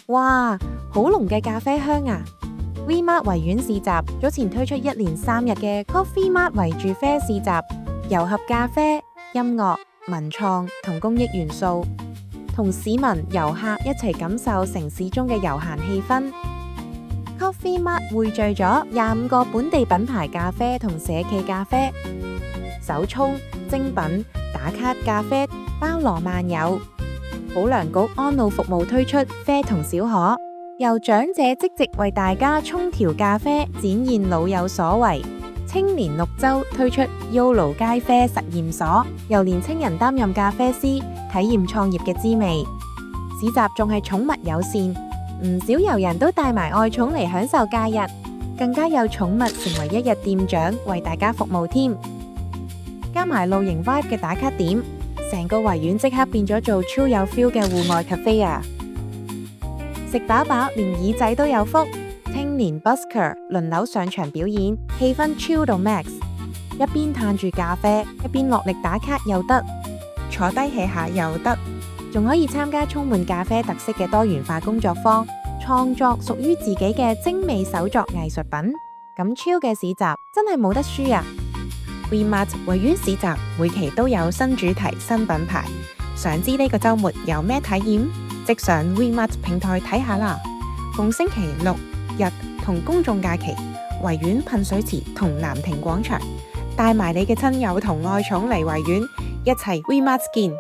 哇，好濃嘅咖啡香啊！V-Mart 維園市集早前推出1連3日嘅 Coffee Mart 圍住啡市集，糅合咖啡、音樂、文創同公益元素，同市民遊客一齊感受城市中嘅悠閒氣氛。Coffee Mart 匯聚咗25個本地品牌咖啡同社企咖啡，手沖、精品、打卡咖啡包羅萬有。保良局安老服務推出啡童小可，由長者即席為大家沖調咖啡，展現老有所為。青年綠洲推出 YOLO 街啡實驗所，由年青人擔任咖啡師，體驗創業嘅滋味。市集仲係寵物友善，唔少遊人都帶埋愛寵嚟享受假日，更加有寵物成為一日店長為大家服務添。加埋露營 vibe 嘅打卡點，成個維園即刻變咗做超有 feel 嘅戶外 cafe 啊！食飽飽連耳仔都有福，青年 busker 輪流上場表演，氣氛 chill 到 max。一邊嘆住咖啡，一邊落力打卡又得，坐低 hea 下又得，仲可以參加充滿咖啡特色嘅多元化工作坊，創作屬於自己嘅精美手作藝術品。咁 chill 嘅市集真係冇得輸啊！V-Mart 維園市集每期都有新主題、新品牌，想知呢個週末有咩體驗？即上 V-Mart 平台睇下啦。逢星期六日同公眾假期，維園噴水池同南亭廣場，帶埋你嘅親友同愛寵嚟維園，一齊 V-Mart 見。